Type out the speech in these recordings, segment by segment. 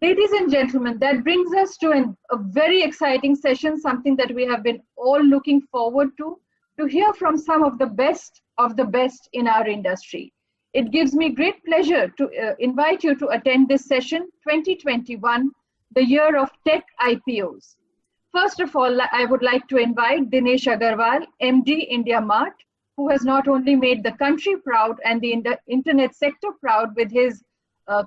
Ladies and gentlemen, that brings us to a very exciting session, something that we have been all looking forward to hear from some of the best in our industry. It gives me great pleasure to invite you to attend this session, 2021, the year of Tech IPOs. First of all, I would like to invite Dinesh Agrawal, MD, Indiamart, who has not only made the country proud and the internet sector proud with his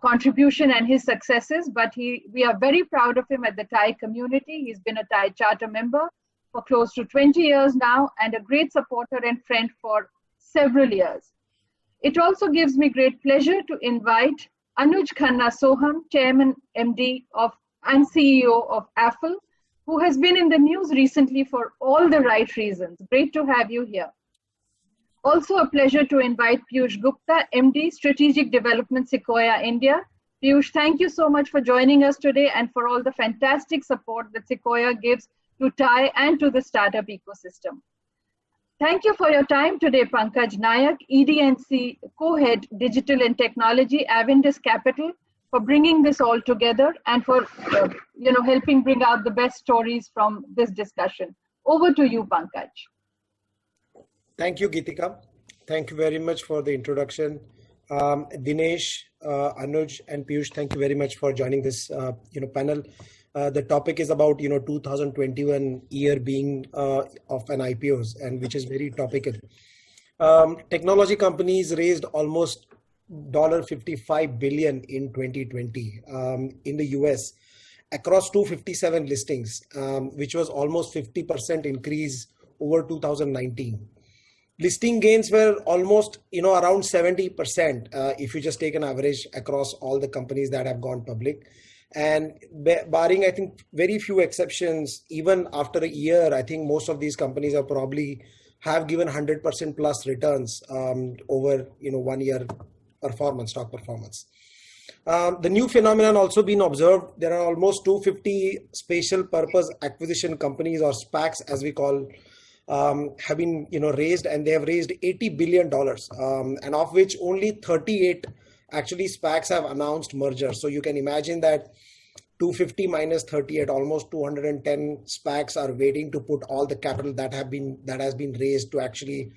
contribution and his successes, but we are very proud of him at the TiE community. He's been a TiE charter member for close to 20 years now and a great supporter and friend for several years. It also gives me great pleasure to invite Anuj Khanna Sohum, Chairman, MD and CEO of Affle, who has been in the news recently for all the right reasons. Great to have you here. Also a pleasure to invite Piyush Gupta, MD, Strategic Development, Sequoia, India. Piyush, thank you so much for joining us today and for all the fantastic support that Sequoia gives to TiE and to the startup ecosystem. Thank you for your time today, Pankaj Nayak, ED&C Co-Head, Digital and Technology, Avendus Capital, for bringing this all together and for helping bring out the best stories from this discussion. Over to you, Pankaj. Thank you, Geetika. Thank you very much for the introduction. Dinesh, Anuj, and Piyush, thank you very much for joining this panel. The topic is about 2021 year being of an IPOs, and which is very topical. Technology companies raised almost $55 billion in 2020 in the US across 257 listings, which was almost 50% increase over 2019. Listing gains were almost around 70% if you just take an average across all the companies that have gone public. And barring, I think, very few exceptions, even after a year, I think most of these companies are probably have given 100% plus returns over 1 year performance, stock performance. The new phenomenon also been observed. There are almost 250 special purpose acquisition companies, or SPACs as we call, have been raised, and they have raised $80 billion, and of which only 38 actually SPACs have announced mergers. So you can imagine that 250 minus 38, almost 210 SPACs are waiting to put all the capital that has been raised to actually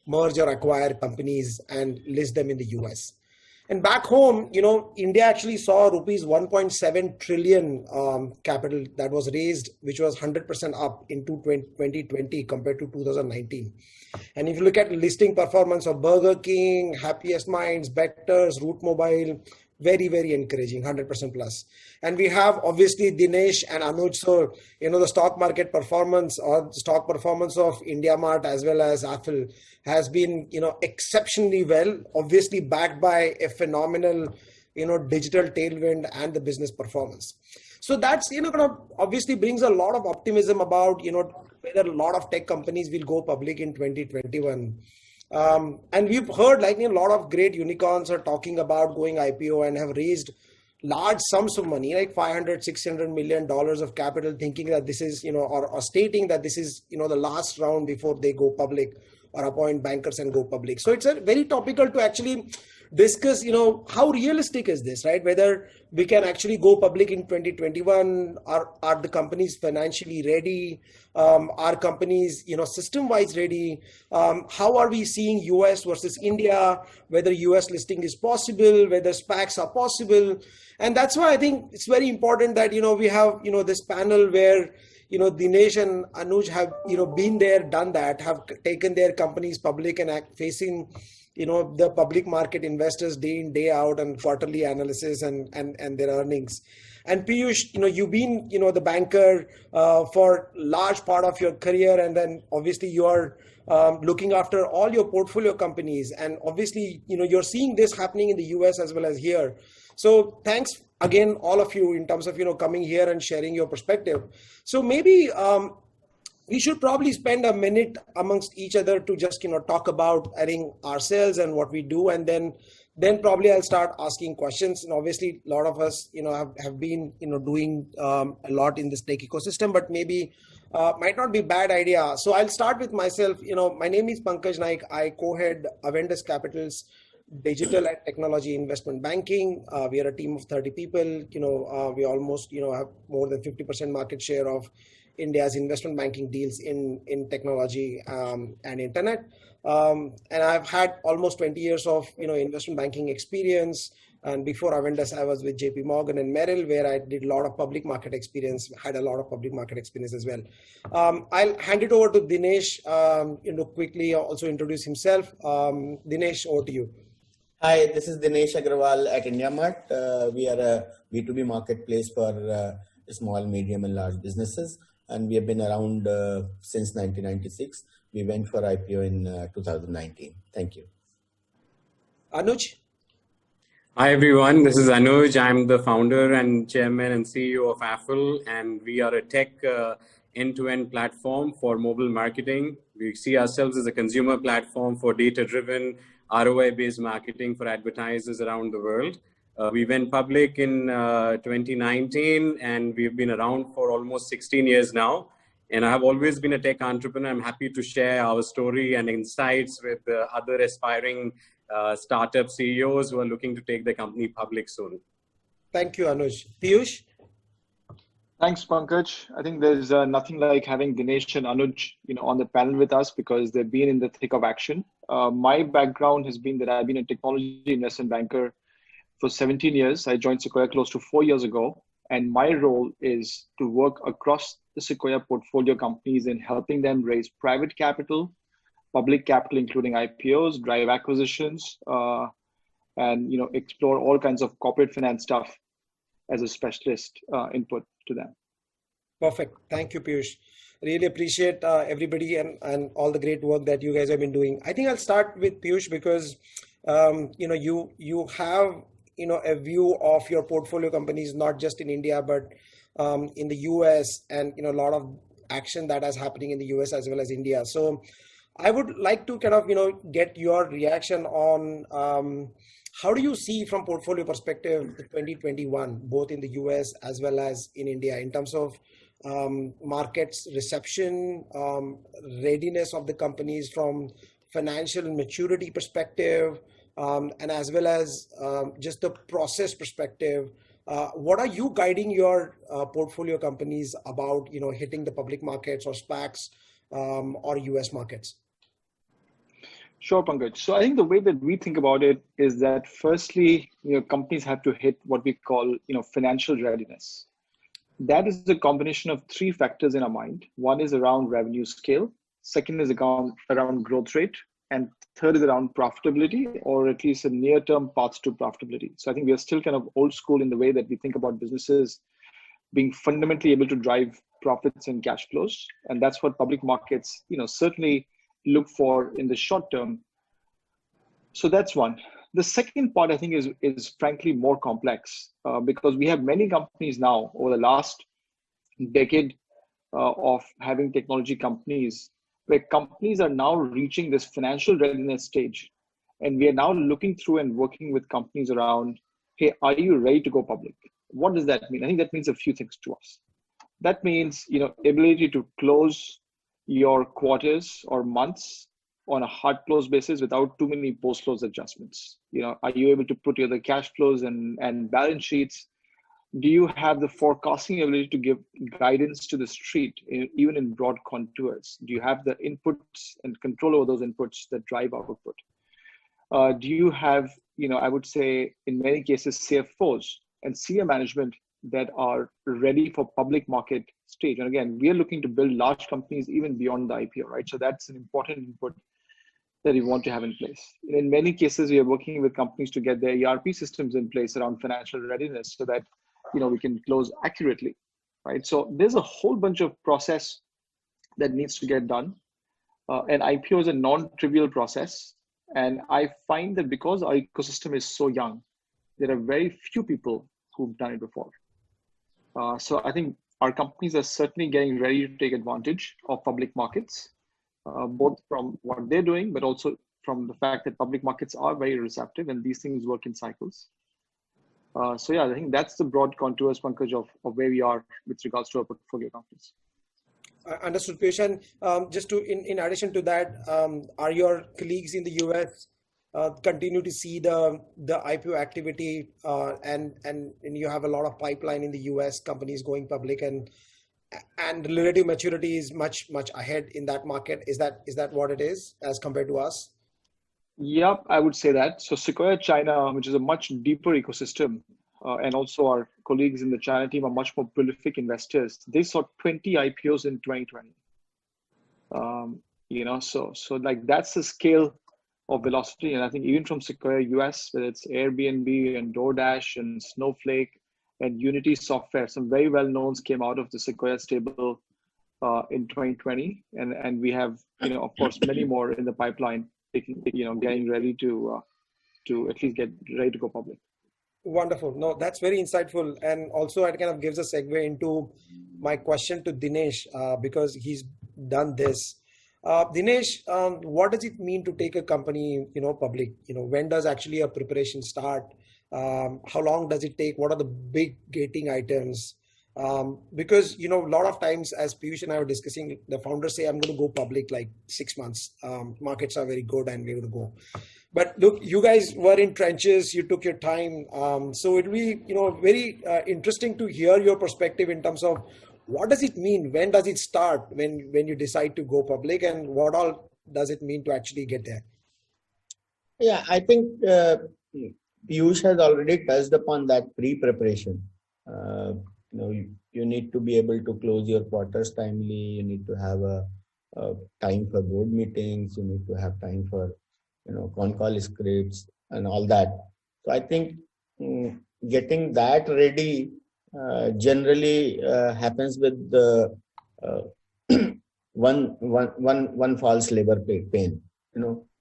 merge or acquire companies and list them in the US. And back home, India actually saw rupees 1.7 trillion capital that was raised, which was 100% up into 2020 compared to 2019. And if you look at listing performance of Burger King, Happiest Minds, Bectors, Root Mobile, very, very encouraging, 100% plus. And we have obviously Dinesh and Anuj. So, the stock market performance or stock performance of Indiamart as well as Affle has been, exceptionally well, obviously backed by a phenomenal, digital tailwind and the business performance. So that's, obviously brings a lot of optimism about, whether a lot of tech companies will go public in 2021. And we've heard a lot of great unicorns are talking about going IPO and have raised large sums of money, like $500-600 million of capital, thinking that this is, or stating that this is, the last round before they go public or appoint bankers and go public. So it's a very topical to actually discuss, how realistic is this, right? Whether we can actually go public in 2021, are the companies financially ready? Are companies, system-wise ready? How are we seeing US versus India? Whether US listing is possible, whether SPACs are possible. And that's why I think it's very important that, we have, this panel where, Dinesh and Anuj have, been there, done that, have taken their companies public and facing, the public market investors day in, day out, and quarterly analysis and their earnings. And Piyush, you've been, the banker for large part of your career, and then obviously you are looking after all your portfolio companies. And obviously, you're seeing this happening in the US as well as here. So thanks again, all of you, in terms of, coming here and sharing your perspective. So maybe we should probably spend a minute amongst each other to just, talk about, I think, ourselves and what we do. And then probably I'll start asking questions. And obviously, a lot of us, have been, doing a lot in this tech ecosystem, but maybe might not be a bad idea. So I'll start with myself. My name is Pankaj Naik. I co-head Avendus Capital's digital and technology investment banking. We are a team of 30 people. We almost, have more than 50% market share of India's investment banking deals in technology and internet. And I've had almost 20 years of, investment banking experience. And before Avendus, I was with JP Morgan and Merrill, where I did a lot of public market experience, had a lot of public market experience as well. I'll hand it over to Dinesh, quickly also introduce himself. Dinesh, over to you. Hi, this is Dinesh Agrawal at Indiamart. We are a B2B marketplace for small, medium, and large businesses. And we have been around since 1996. We went for IPO in 2019. Thank you. Anuj? Hi everyone, this is Anuj. I'm the founder and chairman and CEO of Affle, and we are a tech end-to-end platform for mobile marketing. We see ourselves as a consumer platform for data-driven, ROI-based marketing for advertisers around the world. We went public in 2019, and we've been around for almost 16 years now. And I have always been a tech entrepreneur. I'm happy to share our story and insights with other aspiring startup CEOs who are looking to take the company public soon. Thank you, Anuj. Piyush? Thanks, Pankaj. I think there's nothing like having Dinesh and Anuj, on the panel with us because they've been in the thick of action. My background has been that I've been a technology investment banker for 17 years. I joined Sequoia close to 4 years ago, and my role is to work across the Sequoia portfolio companies in helping them raise private capital, public capital, including IPOs, drive acquisitions, and explore all kinds of corporate finance stuff as a specialist input to them. Perfect. Thank you, Piyush. Really appreciate everybody and all the great work that you guys have been doing. I think I'll start with Piyush because you have a view of your portfolio companies not just in India but in the US, and a lot of action that is happening in the US as well as India. So I would like to kind of, get your reaction on how do you see from portfolio perspective 2021, both in the US as well as in India, in terms of markets reception, readiness of the companies from financial maturity perspective, and as well as just the process perspective. What are you guiding your portfolio companies about, hitting the public markets or SPACs or US markets? Sure, Pankaj. So I think the way that we think about it is that firstly, companies have to hit what we call, financial readiness. That is the combination of three factors in our mind. One is around revenue scale. Second is around growth rate. And third is around profitability, or at least a near-term path to profitability. So I think we are still kind of old school in the way that we think about businesses being fundamentally able to drive profits and cash flows. And that's what public markets, certainly look for in the short term. So that's one. The second part, I think, is frankly more complex because we have many companies now over the last decade of having technology companies where companies are now reaching this financial readiness stage. And we are now looking through and working with companies around, hey, are you ready to go public? What does that mean? I think that means a few things to us. That means, ability to close your quarters or months on a hard close basis without too many post-close adjustments. Are you able to put together cash flows and balance sheets? Do you have the forecasting ability to give guidance to the street, even in broad contours? Do you have the inputs and control over those inputs that drive output? Do you have, I would say in many cases, CFOs and senior management that are ready for public market stage? And again, we are looking to build large companies even beyond the IPO, right? So that's an important input that we want to have in place. In many cases, we are working with companies to get their ERP systems in place around financial readiness so that we can close accurately, right? So there's a whole bunch of process that needs to get done. And IPO is a non-trivial process. And I find that because our ecosystem is so young, there are very few people who've done it before. So I think our companies are certainly getting ready to take advantage of public markets, both from what they're doing, but also from the fact that public markets are very receptive and these things work in cycles. So yeah, I think that's the broad contours, Pankaj, of where we are with regards to our portfolio companies. Understood, Piyush. And just in addition to that, are your colleagues in the US continue to see the IPO activity, and you have a lot of pipeline in the US companies going public, and relative maturity is much ahead in that market. Is that what it is as compared to us? Yep, I would say that. So Sequoia China, which is a much deeper ecosystem, and also our colleagues in the China team are much more prolific investors. They saw 20 IPOs in 2020. So like that's the scale of velocity. And I think even from Sequoia US, whether it's Airbnb and DoorDash and Snowflake and Unity Software, some very well-knowns came out of the Sequoia stable in 2020. And we have, of course, many more in the pipeline, getting ready to at least get ready to go public. Wonderful. No, that's very insightful. And also it kind of gives a segue into my question to Dinesh, because he's done this. Dinesh, what does it mean to take a company, public? When does actually a preparation start? How long does it take? What are the big gating items? Because, a lot of times, as Piyush and I were discussing, the founders say, I'm going to go public like 6 months. Markets are very good and we're going to go. But look, you guys were in trenches, you took your time. So it'll be, very interesting to hear your perspective in terms of what does it mean? When does it start when you decide to go public, and what all does it mean to actually get there? Yeah, I think Piyush has already touched upon that pre-preparation. You need to be able to close your quarters timely. You need to have a time for board meetings. You need to have time for con call scripts and all that. So I think getting that ready generally happens with the one false labor pain.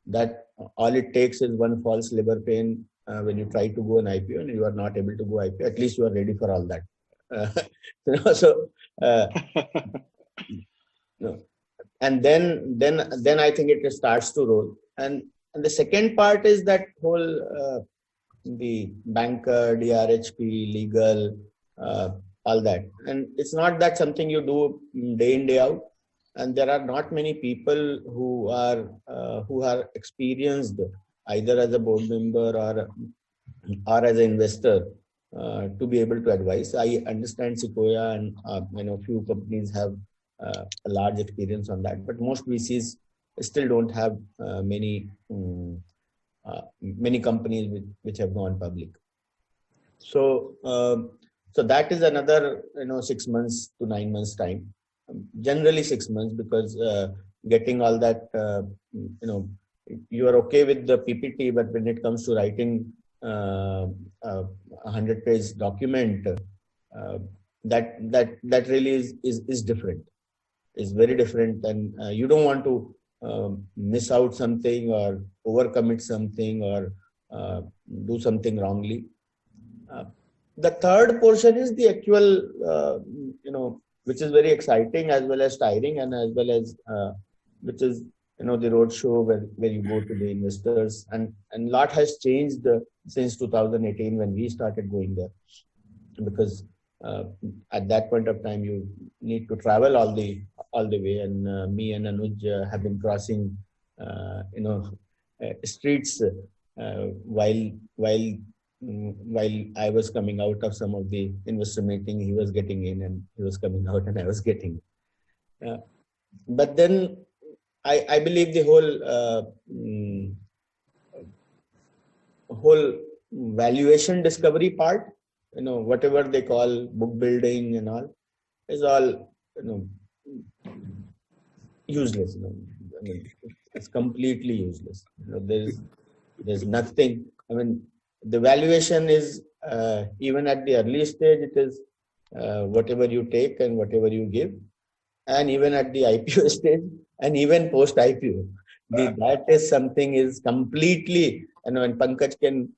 That all it takes is one false labor pain when you try to go an IPO and you are not able to go IPO. At least you are ready for all that. And then I think it starts to roll. And the second part is that whole the banker, DRHP, legal, all that. And it's not that something you do day in, day out. And there are not many people who are experienced either as a board member or as an investor to be able to advise. I understand Sequoia and few companies have a large experience on that, but most VCs still don't have many companies which have gone public. So that is another 6 months to 9 months time. Generally 6 months, because getting all that you are okay with the PPT, but when it comes to writing 100-page document, that really is different. Is very different, and you don't want to miss out something or overcommit something or do something wrongly. The third portion is the actual, which is very exciting as well as tiring, and as well as which is the road show where you go to the investors, and lot has changed since 2018 when we started going there, because at that point of time you need to travel all the way, and me and Anuj have been crossing streets while I was coming out of some of the investor meeting. He was getting in and he was coming out and I was getting in. But then I believe the whole valuation discovery part, whatever they call book building and all, is all useless. I mean, it's completely useless. There's nothing. I mean, the valuation is even at the early stage, it is whatever you take and whatever you give, and even at the IPO stage, and even post IPO, that is something is completely. And Pankaj can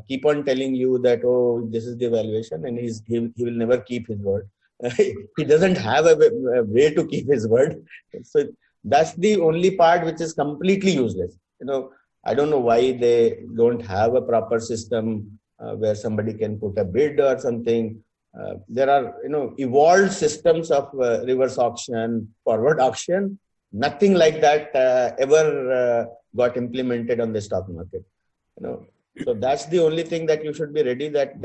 keep on telling you that, oh, this is the valuation, and he will never keep his word. He doesn't have a way to keep his word. So that's the only part which is completely useless. I don't know why they don't have a proper system where somebody can put a bid or something. There are evolved systems of reverse auction, forward auction. Nothing like that ever got implemented on the stock market. So that's the only thing that you should be ready. That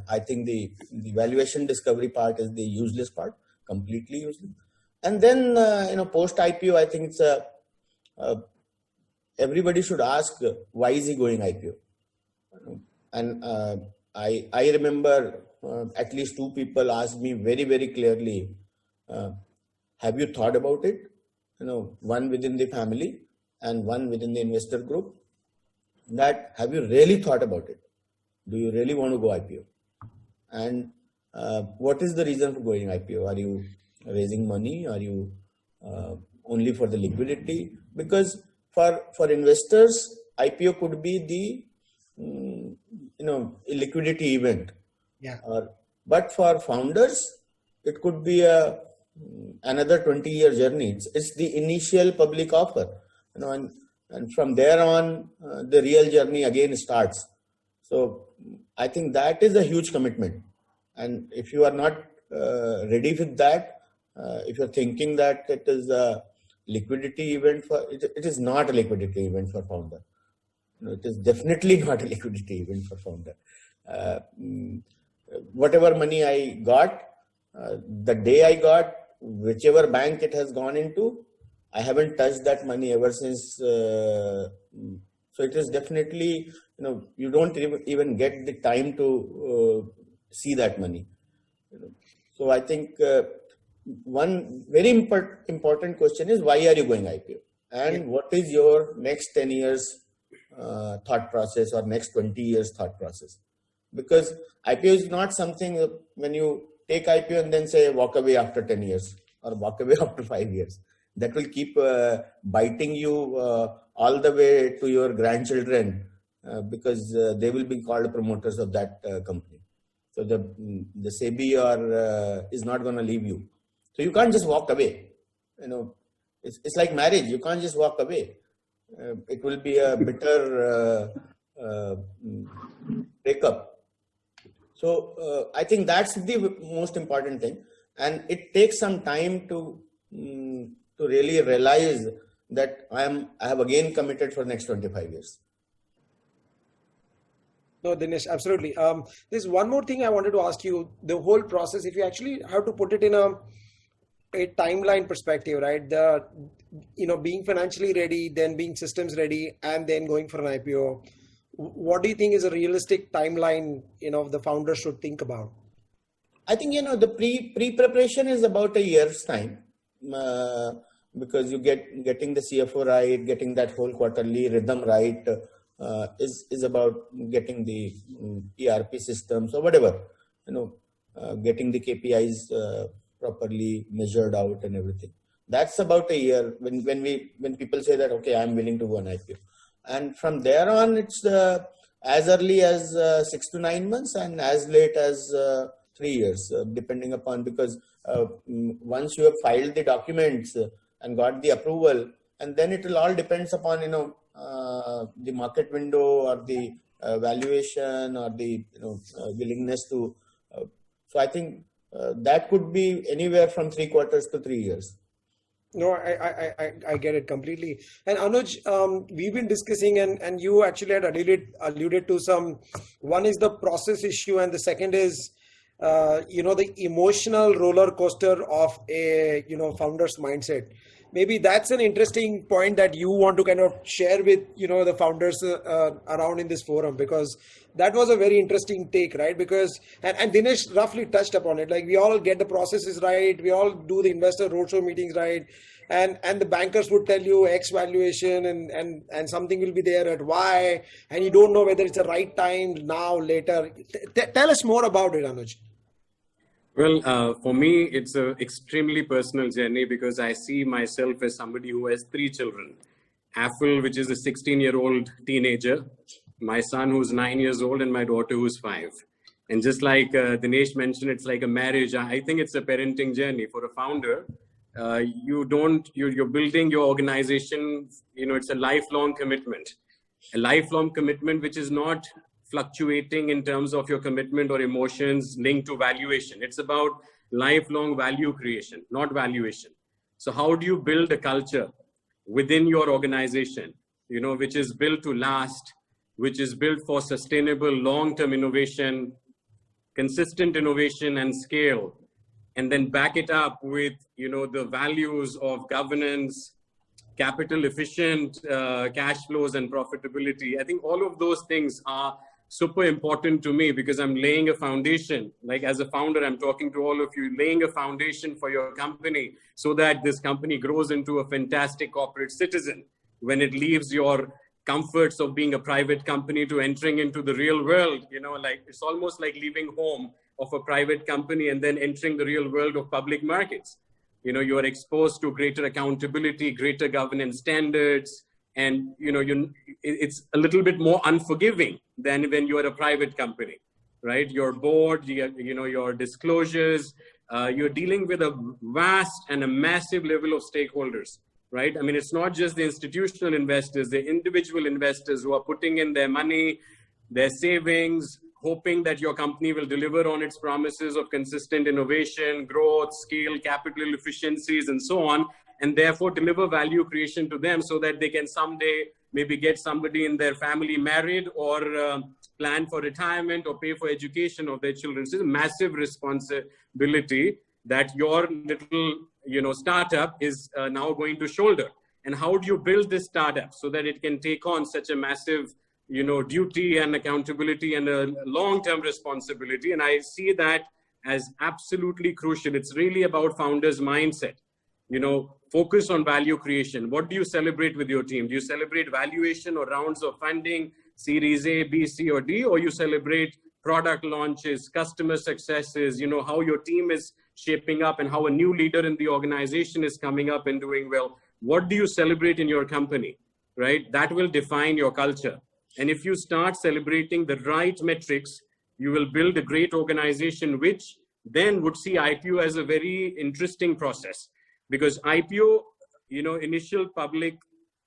I think the valuation discovery part is the useless part, completely useless. And then post IPO, I think it's everybody should ask, why is he going IPO? And I remember at least two people asked me very, very clearly, have you thought about it? One within the family and one within the investor group. That have you really thought about it? Do you really want to go IPO? And what is the reason for going IPO? Are you raising money? Are you only for the liquidity? Because for investors, IPO could be the a liquidity event. Yeah. But for founders, it could be another 20-year journey. It's the initial public offer, and from there on, the real journey again starts. So I think that is a huge commitment. And if you are not ready with that, if you're thinking that it is a liquidity event it is not a liquidity event for founder. It is definitely not a liquidity event for founder. Whatever money I got, the day I got, whichever bank it has gone into, I haven't touched that money ever since. So it is definitely, you don't even get the time to see that money. So I think one very important question is, why are you going IPO? And what is your next 10 years thought process or next 20 years thought process? Because IPO is not something when you take IPO and then say walk away after 10 years or walk away after 5 years. That will keep biting you all the way to your grandchildren because they will be called promoters of that company. So the SEBI is not going to leave you. So you can't just walk away. It's like marriage. You can't just walk away. It will be a bitter breakup. So I think that's the most important thing, and it takes some time to really realize that I have again committed for next 25 years. No, Dinesh, absolutely. There's one more thing I wanted to ask you. The whole process, if you actually have to put it in a timeline perspective, right? Being financially ready, then being systems ready, and then going for an IPO. What do you think is a realistic timeline, the founders should think about? I think, the pre-preparation is about a year's time because you getting the CFO right, getting that whole quarterly rhythm right is about getting the ERP systems or whatever, getting the KPIs properly measured out and everything. That's about a year when people say that, okay, I'm willing to go an IPO. And from there on, it's as early as 6 to 9 months and as late as 3 years, depending upon, because once you have filed the documents and got the approval, and then it will all depends upon, the market window or the valuation or the, willingness to. So I think that could be anywhere from 3 quarters to 3 years. No, I get it completely. And Anuj, we've been discussing, and you actually had alluded to some. One is the process issue, and the second is, the emotional roller coaster of a founder's mindset. Maybe that's an interesting point that you want to kind of share with the founders around in this forum, because that was a very interesting take, right? Because and Dinesh roughly touched upon it. Like, we all get the processes right, we all do the investor roadshow meetings right, and the bankers would tell you X valuation and something will be there at Y, and you don't know whether it's the right time now, later. Tell us more about it, Anuj. Well, for me, it's an extremely personal journey because I see myself as somebody who has 3 children. Affle, which is a 16-year-old teenager, my son who's 9 years old, and my daughter who's 5. And just like Dinesh mentioned, it's like a marriage. I think it's a parenting journey for a founder. You're building your organization. It's a lifelong commitment. A lifelong commitment which is not fluctuating in terms of your commitment or emotions linked to valuation. It's about lifelong value creation, not valuation. So how do you build a culture within your organization which is built to last, which is built for sustainable long-term innovation, consistent innovation and scale, and then back it up with, the values of governance, capital efficient cash flows and profitability. I think all of those things are super important to me because I'm laying a foundation. Like as a founder, I'm talking to all of you, laying a foundation for your company so that this company grows into a fantastic corporate citizen when it leaves your comforts of being a private company to entering into the real world. Like it's almost like leaving home of a private company and then entering the real world of public markets. You are exposed to greater accountability, greater governance standards, and it's a little bit more unforgiving than when you are a private company, right? Your board, your disclosures, you're dealing with a vast and a massive level of stakeholders, right? I mean, it's not just the institutional investors, the individual investors who are putting in their money, their savings, hoping that your company will deliver on its promises of consistent innovation, growth, scale, capital efficiencies, and so on, and therefore deliver value creation to them so that they can someday maybe get somebody in their family married or plan for retirement or pay for education of their children. So it's a massive responsibility that your little, startup is now going to shoulder. And how do you build this startup so that it can take on such a massive duty and accountability and a long-term responsibility? And I see that as absolutely crucial. It's really about founders' mindset. Focus on value creation. What do you celebrate with your team? Do you celebrate valuation or rounds of funding, Series A, B, C, or D, or you celebrate product launches, customer successes, how your team is shaping up and how a new leader in the organization is coming up and doing well? What do you celebrate in your company, right? That will define your culture. And if you start celebrating the right metrics, you will build a great organization, which then would see IPO as a very interesting process. Because IPO, initial public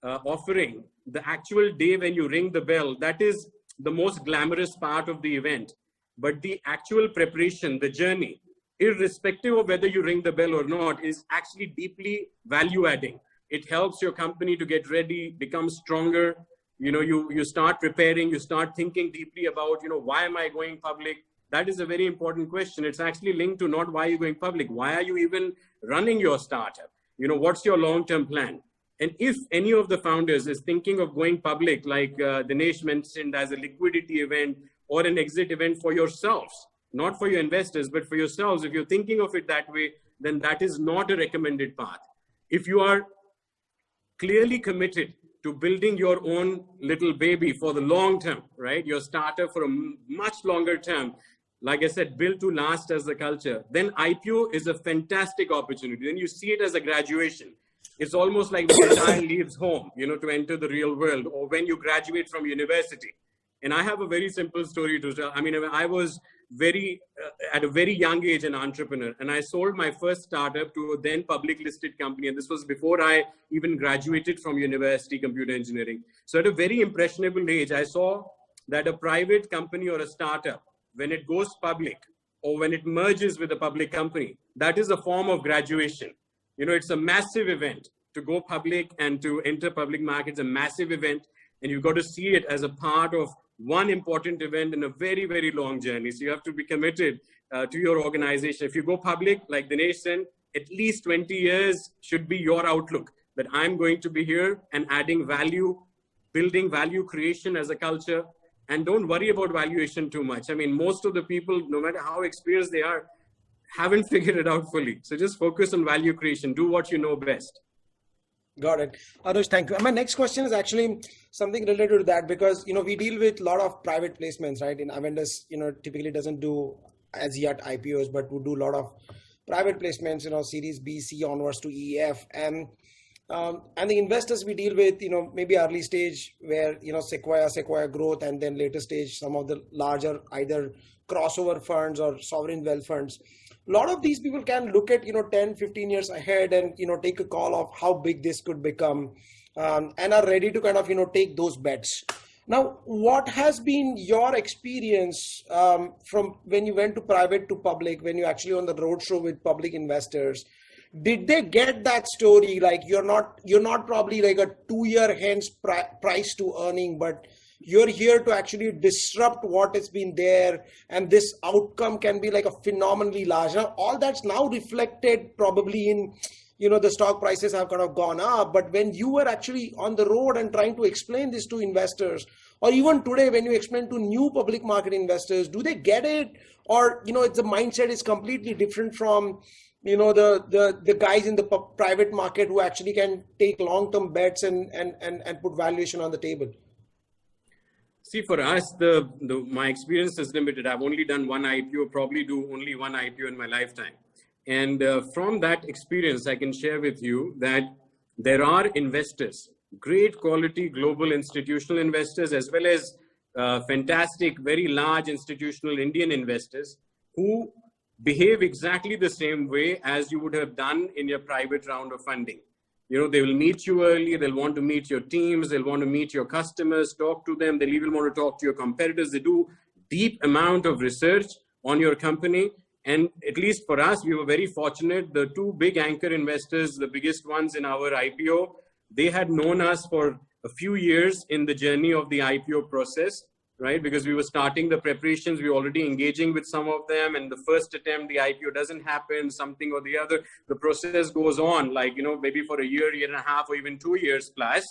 offering, the actual day when you ring the bell, that is the most glamorous part of the event. But the actual preparation, the journey, irrespective of whether you ring the bell or not, is actually deeply value adding. It helps your company to get ready, become stronger. You start preparing, you start thinking deeply about, why am I going public? That is a very important question. It's actually linked to not why you're going public. Why are you even running your startup? What's your long-term plan? And if any of the founders is thinking of going public, like Dinesh mentioned, as a liquidity event or an exit event for yourselves, not for your investors, but for yourselves, if you're thinking of it that way, then that is not a recommended path. If you are clearly committed to building your own little baby for the long term, right? Your startup for a much longer term, like I said, built to last as the culture, then IPO is a fantastic opportunity. Then you see it as a graduation. It's almost like when a child leaves home, to enter the real world, or when you graduate from university. And I have a very simple story to tell. I mean, I was at a very young age, an entrepreneur, and I sold my first startup to a then public listed company. And this was before I even graduated from university, computer engineering. So at a very impressionable age, I saw that a private company or a startup, when it goes public or when it merges with a public company, that is a form of graduation. It's a massive event to go public and to enter public markets, a massive event. And you've got to see it as a part of one important event in a very, very long journey. So you have to be committed to your organization. If you go public, like Dinesh said, at least 20 years should be your outlook that I'm going to be here and adding value, building value creation as a culture. And don't worry about valuation too much. I mean, most of the people, no matter how experienced they are, haven't figured it out fully. So just focus on value creation. Do what you know best. Got it. Anuj, thank you. And my next question is actually something related to that because, we deal with a lot of private placements, right? In Avendus, typically doesn't do as yet IPOs, but we do a lot of private placements, Series B, C onwards to EF. And the investors we deal with, maybe early stage where, Sequoia growth, and then later stage, some of the larger either crossover funds or sovereign wealth funds. A lot of these people can look at, 10, 15 years ahead and, take a call of how big this could become and are ready to kind of, take those bets. Now, what has been your experience from when you went to private to public, when you actually on the roadshow with public investors? Did they get that story? Like you're not probably like a 2-year hence price to earning, but you're here to actually disrupt what has been there, and this outcome can be like a phenomenally large. Now, all that's now reflected probably in, the stock prices have kind of gone up. But when you were actually on the road and trying to explain this to investors, or even today when you explain to new public market investors, do they get it? Or, it's the mindset is completely different from, the guys in the private market who actually can take long-term bets and put valuation on the table? See, for us, my experience is limited. I've only done one IPO, probably do only one IPO in my lifetime. And from that experience, I can share with you that there are investors, great quality global institutional investors, as well as fantastic, very large institutional Indian investors who behave exactly the same way as you would have done in your private round of funding. They will meet you early. They'll want to meet your teams. They'll want to meet your customers, talk to them. They'll even want to talk to your competitors. They do deep amount of research on your company. And at least for us, we were very fortunate. The two big anchor investors, the biggest ones in our IPO, they had known us for a few years in the journey of the IPO process, right? Because we were starting the preparations, we were already engaging with some of them, and the first attempt, the IPO doesn't happen, something or the other. The process goes on, like, maybe for a year and a half, or even 2 years plus.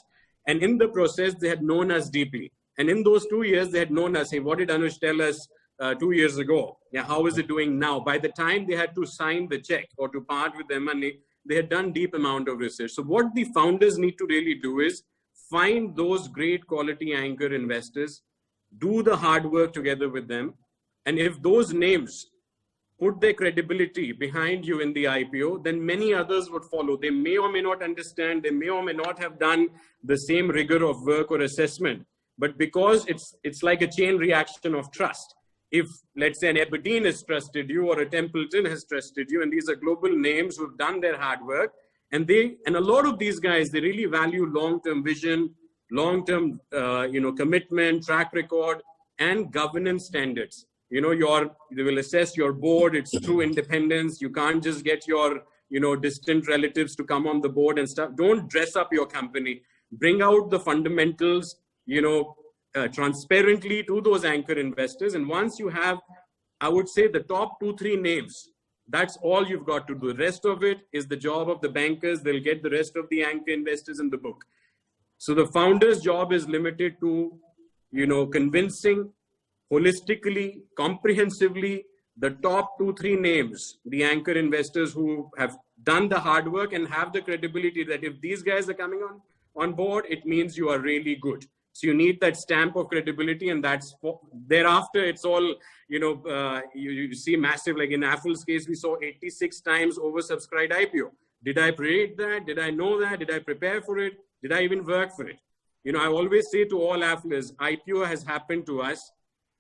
And in the process, they had known us deeply. And in those 2 years, they had known us. Hey, what did Anuj tell us 2 years ago? Yeah, how is it doing now? By the time they had to sign the check or to part with their money, they had done deep amount of research. So what the founders need to really do is find those great quality anchor investors, do the hard work together with them. And if those names put their credibility behind you in the IPO, then many others would follow. They may or may not understand, they may or may not have done the same rigor of work or assessment, but because it's like a chain reaction of trust. If, let's say, an Aberdeen has trusted you or a Templeton has trusted you, and these are global names who've done their hard work, and a lot of these guys, they really value long-term vision, long-term, commitment, track record, and governance standards. They will assess your board. It's true independence. You can't just get your, distant relatives to come on the board and stuff. Don't dress up your company. Bring out the fundamentals, transparently to those anchor investors. And once you have, I would say, the top 2-3 names, that's all you've got to do. The rest of it is the job of the bankers. They'll get the rest of the anchor investors in the book. So the founder's job is limited to, convincing holistically, comprehensively, the top 2-3 names, the anchor investors who have done the hard work and have the credibility that if these guys are coming on board, it means you are really good. So you need that stamp of credibility, and thereafter it's all, you see massive, like in Affle's case, we saw 86 times oversubscribed IPO. Did I predict that? Did I know that? Did I prepare for it? Did I even work for it? I always say to all Affles, IPO has happened to us.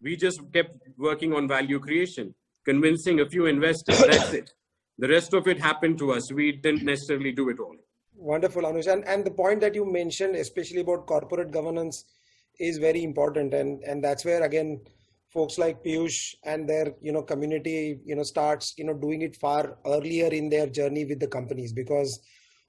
We just kept working on value creation, convincing a few investors. That's it. The rest of it happened to us. We didn't necessarily do it all. Wonderful, Anuj. And the point that you mentioned, especially about corporate governance, is very important. And that's where, again, folks like Piyush and their, community, starts, doing it far earlier in their journey with the companies. Because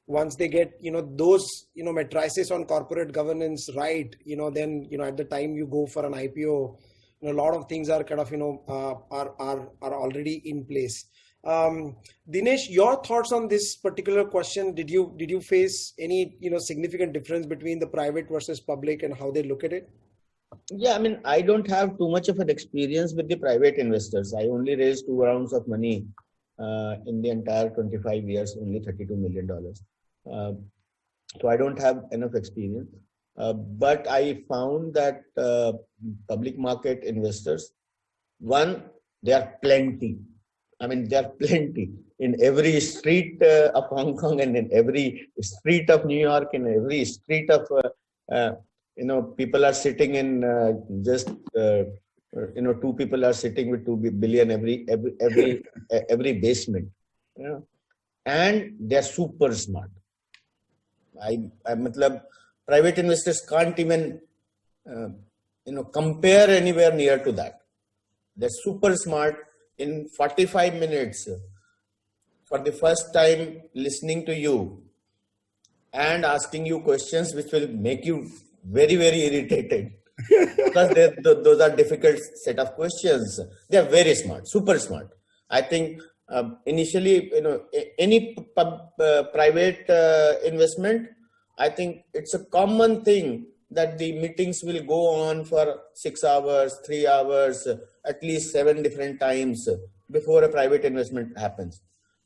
once they get, those, matrices on corporate governance right, then, at the time you go for an IPO, a lot of things are kind of, are already in place. Dinesh, your thoughts on this particular question? Did you face any, significant difference between the private versus public and how they look at it? Yeah, I don't have too much of an experience with the private investors. I only raised 2 rounds of money in the entire 25 years, only $32 million. So I don't have enough experience. But I found that public market investors, one, there are plenty. There are plenty in every street of Hong Kong, and in every street of New York, in every street of, people are sitting in just, 2 people are sitting with 2 billion every basement, and they're super smart. Private investors can't even, compare anywhere near to that. They're super smart. In 45 minutes, for the first time listening to you and asking you questions which will make you very, very irritated. Because those are difficult set of questions. They are very smart, super smart. I think initially, any private investment, I think it's a common thing that the meetings will go on for 6 hours, 3 hours, at least 7 different times before a private investment happens.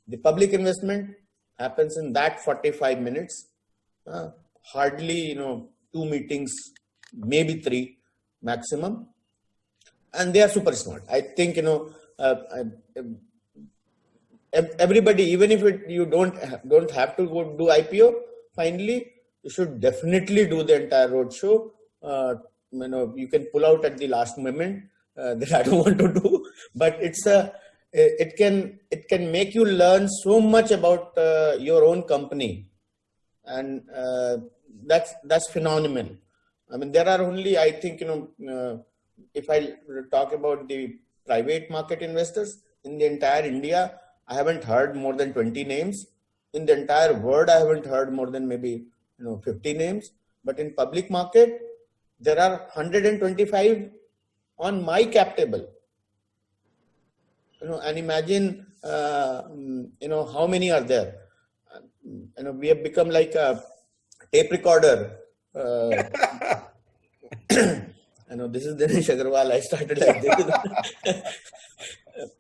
The public investment happens in that 45 minutes. Hardly, 2 meetings, maybe 3 maximum. And they are super smart. I think, everybody, even if you don't have to go do IPO, finally, you should definitely do the entire roadshow. You can pull out at the last moment that I don't want to do, but it can make you learn so much about your own company, and that's phenomenal. I mean, there are only, I think, if I talk about the private market investors in the entire India, I haven't heard more than 20 names. In the entire world, I haven't heard more than maybe 50 names. But in public market, there are 125 on my cap table. And imagine, how many are there. We have become like a tape recorder. This is Dinesh Agrawal. I started like this.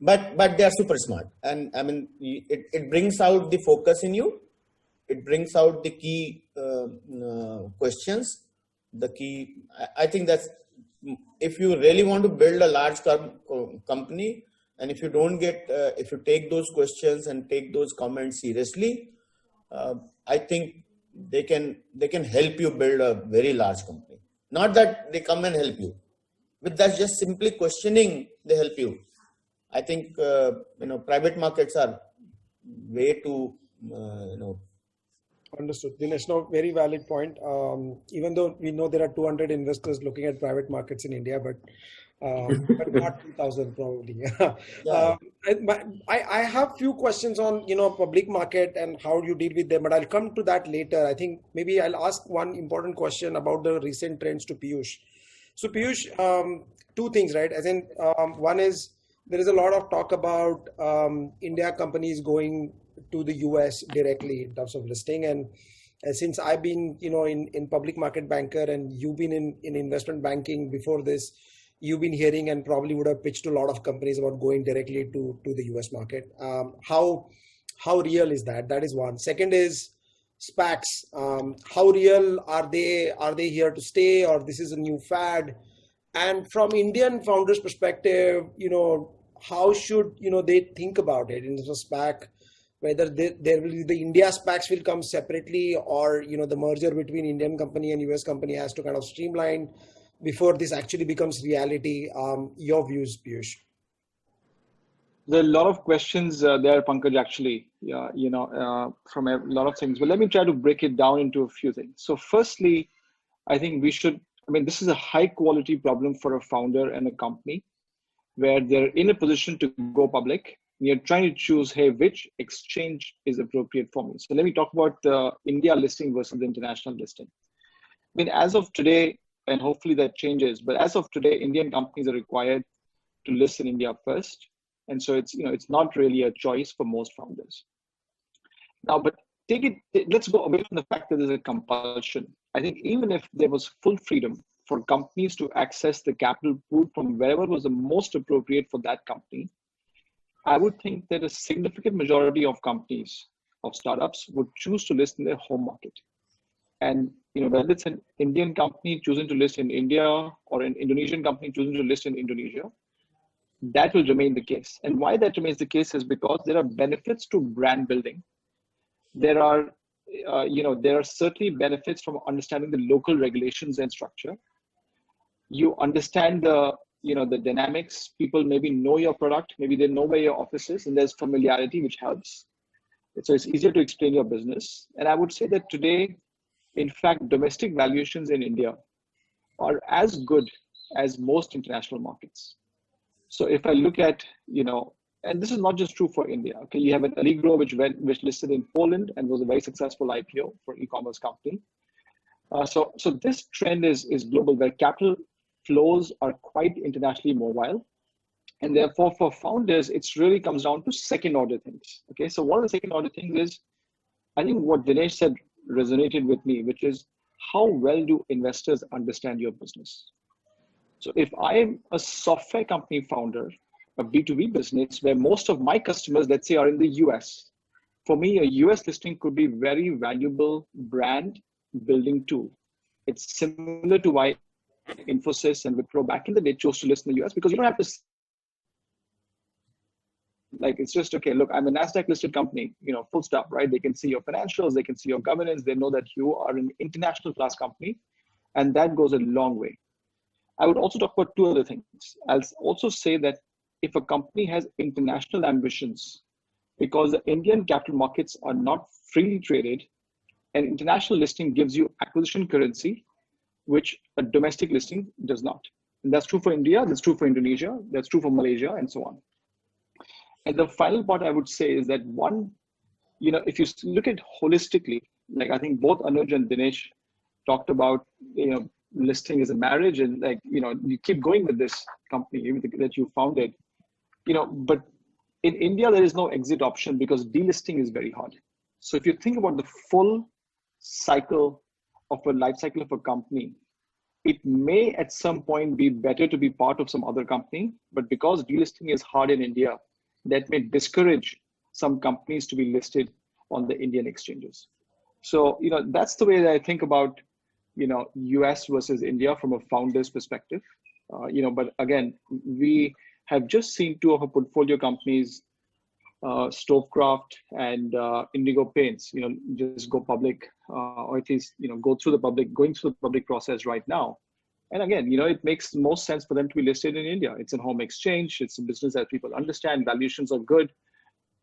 But they are super smart. And I mean, it brings out the focus in you. It brings out the key questions. I think that's, if you really want to build a large company, and if you take those questions and take those comments seriously, I think they can help you build a very large company. Not that they come and help you. With that, just simply questioning, they help you. I think, private markets are way too, Understood. Dinesh, no, very valid point. Even though we know there are 200 investors looking at private markets in India, but not 2,000 probably. Yeah. I have few questions on, public market and how you deal with them, but I'll come to that later. I think maybe I'll ask one important question about the recent trends to Piyush. So Piyush, two things, right? As in, one is, there is a lot of talk about India companies going to the US directly in terms of listing. And since I've been, in public market banker, and you've been in investment banking before this, you've been hearing and probably would have pitched to a lot of companies about going directly to the US market. How real is that? That is one. Second is SPACs. How real are they? Are they here to stay, or this is a new fad? And from Indian founders' perspective, how should they think about it in terms of SPAC? Whether there will be the India SPACs will come separately, or the merger between Indian company and US company has to kind of streamline before this actually becomes reality. Your views, Piyush? There are a lot of questions there, Pankaj, actually, from a lot of things. But let me try to break it down into a few things. So firstly, I think this is a high quality problem for a founder and a company where they're in a position to go public. You're trying to choose, hey, which exchange is appropriate for me. So let me talk about the India listing versus the international listing. As of today, and hopefully that changes, but as of today, Indian companies are required to list in India first. And so it's not really a choice for most founders. Now, but let's go away from the fact that there's a compulsion. I think even if there was full freedom for companies to access the capital pool from wherever was the most appropriate for that company, I would think that a significant majority of companies, of startups, would choose to list in their home market. And whether it's an Indian company choosing to list in India or an Indonesian company choosing to list in Indonesia, that will remain the case. And why that remains the case is because there are benefits to brand building. There are certainly benefits from understanding the local regulations and structure. You understand the dynamics. People maybe know your product, maybe they know where your office is, and there's familiarity which helps. So it's easier to explain your business. And I would say that today, in fact, domestic valuations in India are as good as most international markets. So if I look at, And this is not just true for India. Okay, you have an Allegro which listed in Poland and was a very successful IPO for e-commerce company. So this trend is global, where capital flows are quite internationally mobile. And therefore, for founders, it really comes down to second order things. Okay, so one of the second order things is, I think what Dinesh said resonated with me, which is how well do investors understand your business? So if I'm a software company founder, a B2B business where most of my customers, let's say, are in the US, for me, a US listing could be very valuable brand building tool. It's similar to why Infosys and Wipro back in the day chose to list in the US, because you don't have to, like, it's just, okay, look, I'm a NASDAQ listed company, full stop, right? They can see your financials, they can see your governance, they know that you are an international class company, and that goes a long way. I would also talk about two other things. I'll also say that if a company has international ambitions, because the Indian capital markets are not freely traded, an international listing gives you acquisition currency, which a domestic listing does not. And that's true for India, that's true for Indonesia, that's true for Malaysia, and so on. And the final part I would say is that one, if you look at holistically, like I think both Anuj and Dinesh talked about, listing as a marriage, and like, you keep going with this company that you founded, but in India, there is no exit option because delisting is very hard. So if you think about the full cycle of a life cycle of a company, it may at some point be better to be part of some other company, but because delisting is hard in India, that may discourage some companies to be listed on the Indian exchanges. So, that's the way that I think about, US versus India from a founder's perspective. But again, we have just seen two of our portfolio companies, Stovecraft and Indigo Paints, just go public, or at least, going through the public process right now. And again, it makes most sense for them to be listed in India. It's a home exchange. It's a business that people understand. Valuations are good.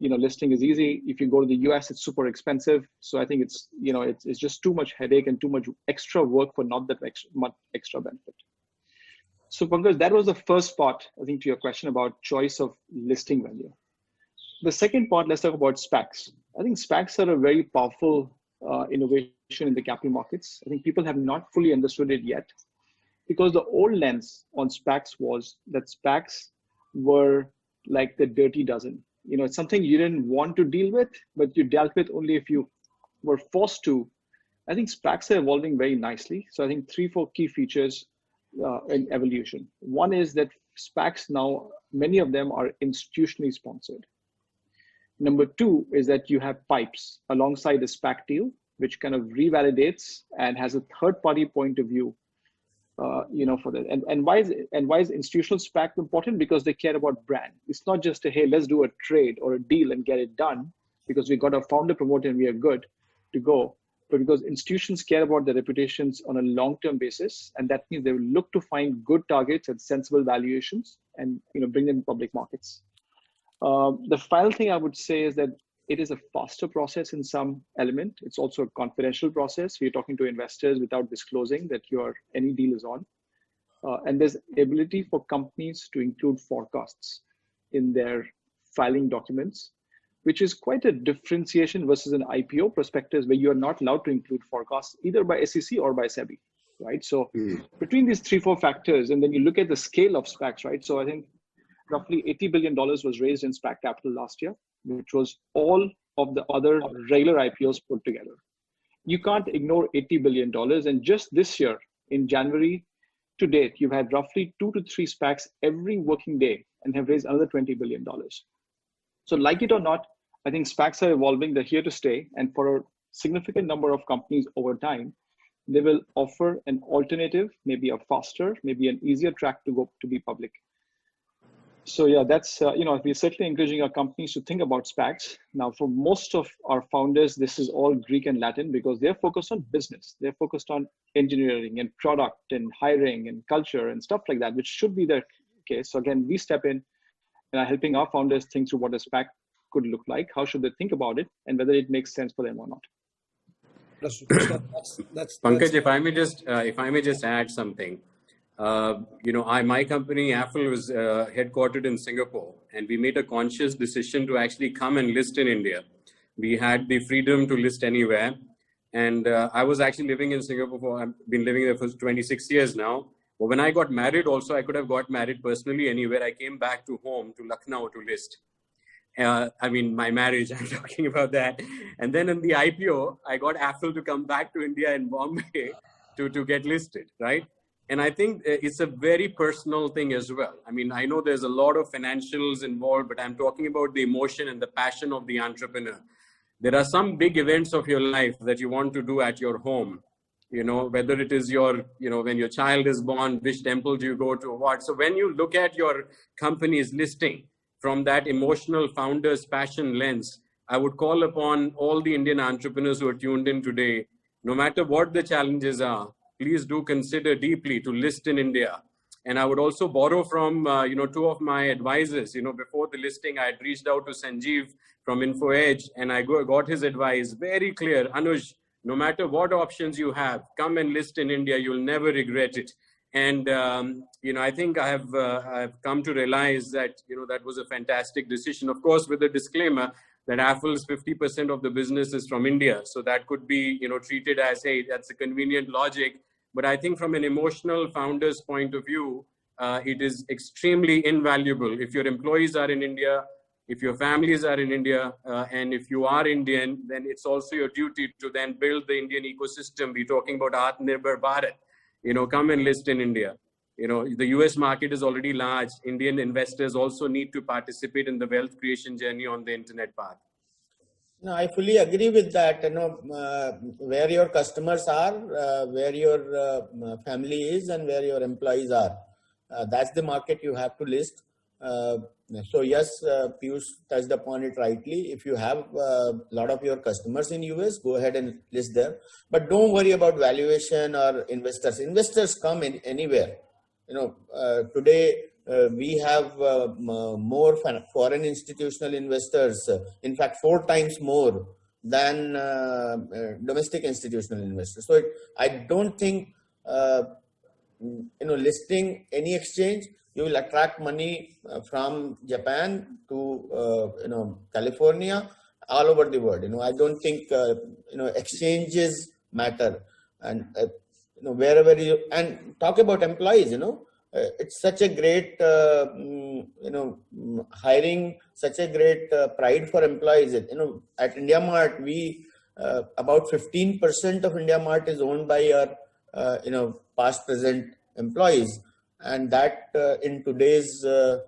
Listing is easy. If you go to the US, it's super expensive. So I think it's, it's just too much headache and too much extra work for not that much extra benefit. So Pankaj, that was the first part, I think, to your question about choice of listing venue. The second part, let's talk about SPACs. I think SPACs are a very powerful innovation in the capital markets. I think people have not fully understood it yet, because the old lens on SPACs was that SPACs were like the dirty dozen. It's something you didn't want to deal with, but you dealt with only if you were forced to. I think SPACs are evolving very nicely. So I think 3-4 key features in evolution. One is that SPACs now, many of them are institutionally sponsored. Number two is that you have pipes alongside a SPAC deal, which kind of revalidates and has a third-party point of view, for that. And why is institutional SPAC important? Because they care about brand. It's not just a, hey, let's do a trade or a deal and get it done because we got a founder promoted and we are good to go. But because institutions care about their reputations on a long-term basis, and that means they will look to find good targets at sensible valuations and bring them to public markets. The final thing I would say is that it is a faster process in some element. It's also a confidential process. We're talking to investors without disclosing that any deal is on. And there's ability for companies to include forecasts in their filing documents, which is quite a differentiation versus an IPO prospectus where you're not allowed to include forecasts either by SEC or by SEBI, right? So between these 3-4 factors, and then you look at the scale of SPACs, right? So I think roughly $80 billion was raised in SPAC capital last year, which was all of the other regular IPOs put together. You can't ignore $80 billion. And just this year, in January to date, you've had roughly 2 to 3 SPACs every working day and have raised another $20 billion. So like it or not, I think SPACs are evolving, they're here to stay. And for a significant number of companies over time, they will offer an alternative, maybe a faster, maybe an easier track to be public. So yeah, that's, we're certainly encouraging our companies to think about SPACs. Now, for most of our founders, this is all Greek and Latin because they're focused on business. They're focused on engineering and product and hiring and culture and stuff like that, which should be their case. So again, we step in and are helping our founders think through what a SPAC could look like, how should they think about it, and whether it makes sense for them or not. Pankaj, if I may just add something. My company Affle was headquartered in Singapore, and we made a conscious decision to actually come and list in India. We had the freedom to list anywhere. And I was actually living in Singapore I've been living there for 26 years now. But when I got married also, I could have got married personally anywhere. I came back to home, to Lucknow, to list. I mean, my marriage, I'm talking about that. And then in the IPO, I got Affle to come back to India in Bombay to get listed, right? And I think it's a very personal thing as well. I mean, I know there's a lot of financials involved, but I'm talking about the emotion and the passion of the entrepreneur. There are some big events of your life that you want to do at your home, you know, whether it is your, you know, when your child is born, which temple do you go to, what. So when you look at your company's listing from that emotional founder's passion lens, I would call upon all the Indian entrepreneurs who are tuned in today, no matter what the challenges are, please do consider deeply to list in India. And I would also borrow from, you know, two of my advisors. You know, before the listing, I had reached out to Sanjeev from InfoEdge, and I got his advice very clear. Anuj, no matter what options you have, come and list in India. You'll never regret it. And, you know, I think I've come to realize that, you know, that was a fantastic decision. Of course, with the disclaimer that Affle's 50% of the business is from India. So that could be, you know, treated as, hey, that's a convenient logic. But I think from an emotional founder's point of view, it is extremely invaluable. If your employees are in India, if your families are in India, and if you are Indian, then it's also your duty to then build the Indian ecosystem. We're talking about Atmanirbhar Bharat. You know, come and list in India. You know, the US market is already large. Indian investors also need to participate in the wealth creation journey on the internet path. No, I fully agree with that. You know, where your customers are, where your family is, and where your employees are. That's the market you have to list. So yes, Piyush touched upon it rightly. If you have a lot of your customers in US, go ahead and list there. But don't worry about valuation or investors. Investors come in anywhere. You know, today we have more foreign institutional investors. In fact, 4 times more than domestic institutional investors. So I don't think you know, listing any exchange, you will attract money from Japan to you know, California, all over the world. You know, I don't think you know, exchanges matter. And you know, wherever you, and talk about employees, you know, it's such a great you know, hiring, such a great pride for employees. You know, at Indiamart, we about 15% of Indiamart is owned by our you know, past present employees, and that in today's you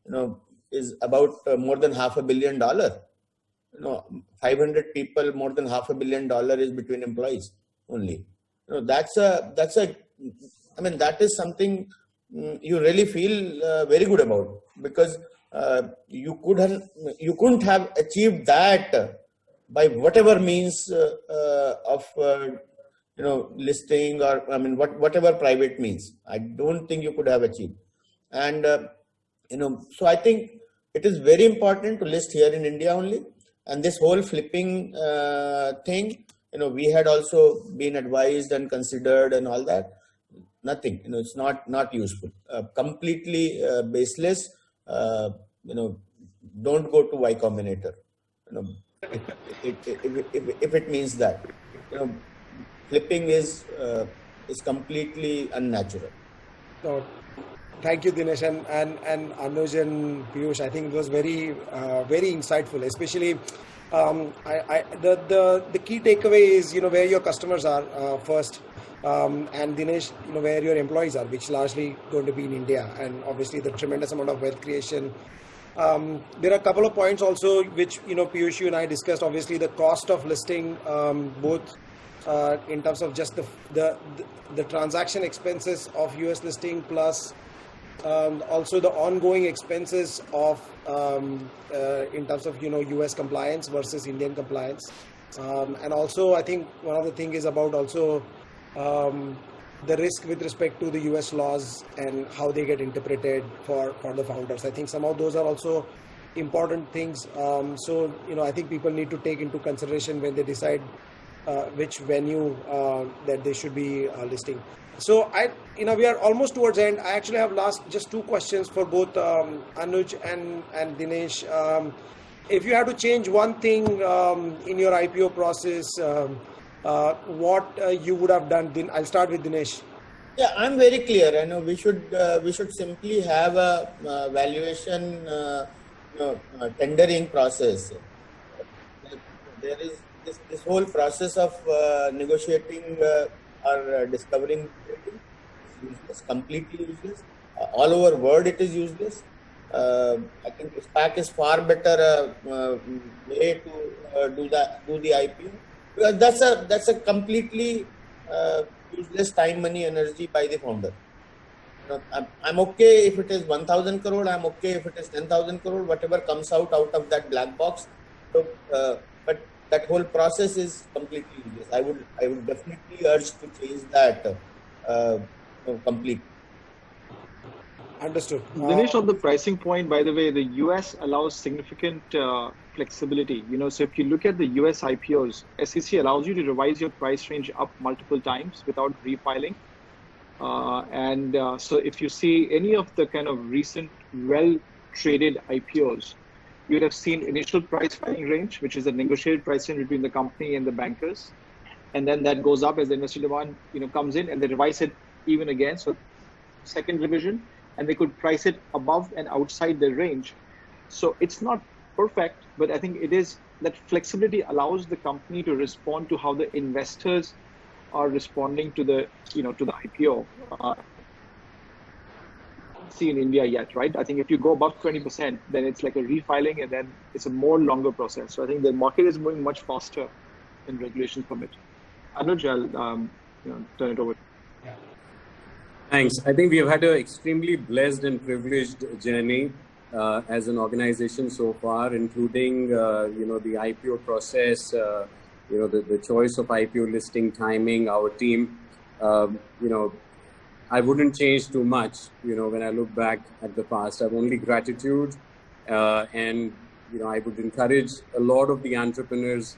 know, is about more than $500 million. You know, 500 people, more than $500 million is between employees only. You know, that's a I mean, that is something you really feel very good about, because you couldn't have achieved that by whatever means of you know, listing, or I mean, whatever private means. I don't think you could have achieved. And you know, so I think it is very important to list here in India only. And this whole flipping thing, you know, we had also been advised and considered and all that. Nothing, you know, it's not useful. Completely baseless. You know, don't go to Y Combinator. You know, if it means that, you know, flipping is completely unnatural. So, thank you, Dinesh, and Anuj and Piyush. I think it was very very insightful, especially. The key takeaway is, you know, where your customers are first, and Dinesh, you know, where your employees are, which largely going to be in India, and obviously the tremendous amount of wealth creation. There are a couple of points also which, you know, Piyush, you and I discussed. Obviously, the cost of listing, both in terms of just the transaction expenses of US listing, plus also the ongoing expenses of in terms of, you know, US compliance versus Indian compliance, and also I think one of the things is about also the risk with respect to the US laws and how they get interpreted for the founders. I think some of those are also important things. So, you know, I think people need to take into consideration when they decide which venue that they should be listing. So we are almost towards the end. I actually have just two questions for both Anuj and Dinesh. If you had to change one thing in your IPO process, what you would have done? I'll start with Dinesh. Yeah, I'm very clear. I know we should simply have a valuation tendering process. There is this whole process of negotiating or discovering is useless, completely useless. All over world it is useless. I think SPAC is far better way to do the IPO, because that's a completely useless time, money, energy by the founder. I'm okay if it is 1,000 crore. I'm okay if it is 10,000 crore. Whatever comes out of that black box. So, but that whole process is completely useless. I would definitely urge to change that completely. Understood. Dinesh, on the pricing point, by the way, the US allows significant flexibility. So if you look at the US IPOs, SEC allows you to revise your price range up multiple times without refiling. So if you see any of the kind of recent well-traded IPOs, you would have seen initial price filing range, which is a negotiated price range between the company and the bankers. And then that goes up as the investor demand comes in, and they revise it even again. So second revision, and they could price it above and outside the range. So it's not perfect, but I think it is that flexibility allows the company to respond to how the investors are responding to the to the IPO. See in India yet, right? I think if you go above 20%, then it's like a refiling, and then it's a more longer process. So I think the market is moving much faster than regulations permit. Anuj, I'll turn it over. Thanks. I think we have had an extremely blessed and privileged journey as an organization so far, including the IPO process, the choice of IPO listing timing, our team. I wouldn't change too much. When I look back at the past, I have only gratitude, and I would encourage a lot of the entrepreneurs,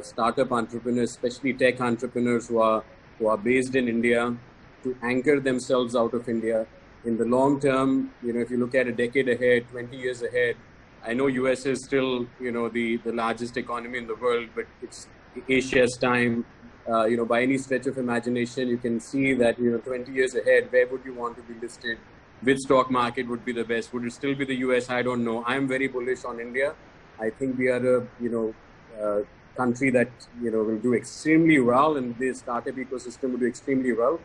startup entrepreneurs, especially tech entrepreneurs who are based in India, to anchor themselves out of India. In the long term, if you look at a decade ahead, 20 years ahead, I know US is still, the largest economy in the world, but it's Asia's time. By any stretch of imagination, you can see that, 20 years ahead, where would you want to be listed? Which stock market would be the best? Would it still be the US? I don't know. I'm very bullish on India. I think we are a, country that, will do extremely well, and the startup ecosystem will do extremely well.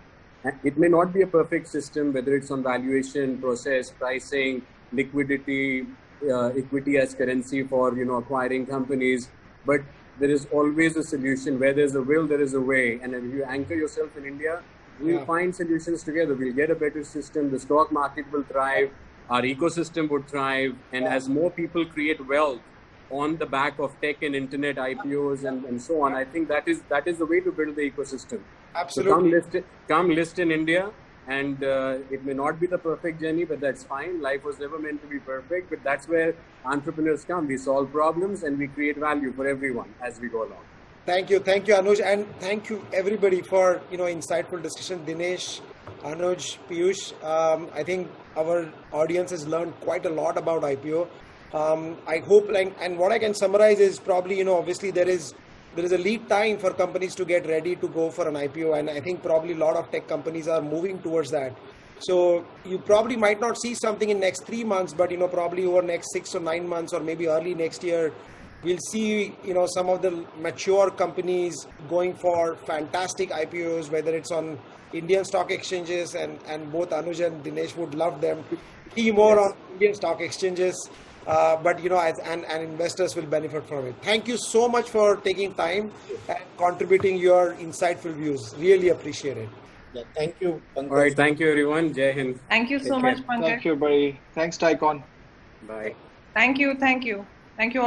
It may not be a perfect system, whether it's on valuation, process, pricing, liquidity, equity as currency for, acquiring companies, but there is always a solution. Where there's a will, there is a way. And if you anchor yourself in India, we'll find solutions together. We'll get a better system. The stock market will thrive. Our ecosystem would thrive. And as more people create wealth on the back of tech and internet IPOs and so on, I think that is the way to build the ecosystem. Absolutely. So come list in India. And it may not be the perfect journey, but that's fine. Life was never meant to be perfect, but that's where entrepreneurs come. We solve problems and we create value for everyone as we go along. Thank you, Anuj, and thank you everybody for insightful discussion. Dinesh, Anuj, Piyush. I think our audience has learned quite a lot about IPO. I hope, and what I can summarize is probably obviously there is a lead time for companies to get ready to go for an IPO, and I think probably a lot of tech companies are moving towards that. So you probably might not see something in next 3 months, but probably over next 6 or 9 months, or maybe early next year, we'll see some of the mature companies going for fantastic IPOs, whether it's on Indian stock exchanges, and both Anuj and Dinesh would love them to be more on Indian stock exchanges. But and investors will benefit from it. Thank you so much for taking time and contributing your insightful views. Really appreciate it. Yeah, thank you, Pankaj. All right, thank you everyone. Jai Hind. Thank you so much, Pankaj. Thank you, buddy. Thanks, TiECon. Bye. Thank you. Thank you. Thank you.